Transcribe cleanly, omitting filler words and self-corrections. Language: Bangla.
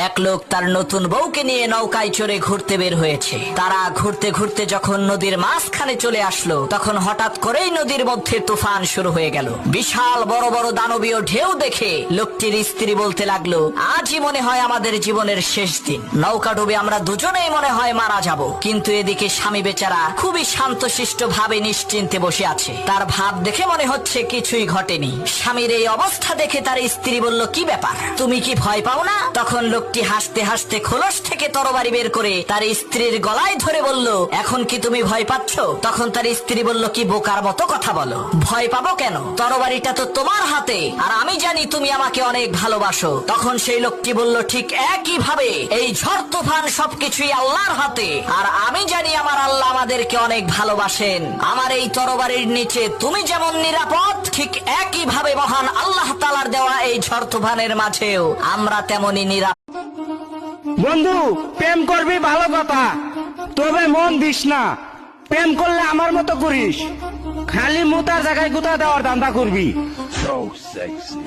এক লোক তার নতুন বউকে নিয়ে নৌকায় চড়ে ঘুরতে বের হয়েছে। তারা ঘুরতে ঘুরতে যখন নদীর মাঝখানে চলে আসলো, তখন হঠাৎ করেই নদীর মধ্যে তুফান শুরু হয়ে গেল। বিশাল বড় বড় দানবীয় ঢেউ দেখে লোকটির স্ত্রী বলতে লাগলো, আজই মনে হয় আমাদের জীবনের শেষ দিন। নৌকা ডুবে আমরা দুজনেই মনে হয় মারা যাব। কিন্তু এদিকে স্বামী বেচারা খুবই শান্তশিষ্ট ভাবে নিশ্চিন্তে বসে আছে। তার ভাব দেখে মনে হচ্ছে কিছুই ঘটেনি। স্বামীর এই অবস্থা দেখে তার স্ত্রী বলল, কি ব্যাপার, তুমি কি ভয় পাও না? তখন লোকটি হাসতে হাসতে খোলস থেকে তরবারি বের করে তার স্ত্রীর গলায় ধরে বলল, এখন কি তুমি ভয় পাচ্ছ? তখন তার স্ত্রী বলল, কি বোকার মতো কথা বলো, ভয় পাবো কেন? তরবারিটা তো তোমার হাতে, আর আমি জানি তুমি আমাকে অনেক ভালোবাসো। তখন সেই লোকটি বলল, ঠিক একই ভাবে এই ঝড় তুফান সবকিছুই আল্লাহর হাতে, আর আমি জানি আমার আল্লাহ আমাদেরকে অনেক ভালোবাসেন। আমার এই তরবারির নিচে তুমি যেমন নিরাপদ, ঠিক একই ভাবে মহান আল্লাহ তাআলার দেওয়া এই ঝড় তুফানের মাঝেও আমরা তেমনি নিরাপদ। বন্ধু, প্রেম করবি ভালো কথা, তবে মন দিস না। প্রেম করলে আমার মতো করিস, খালি মুতার জায়গায় গুতা দেওয়ার ধান্দা করবি। So sexy.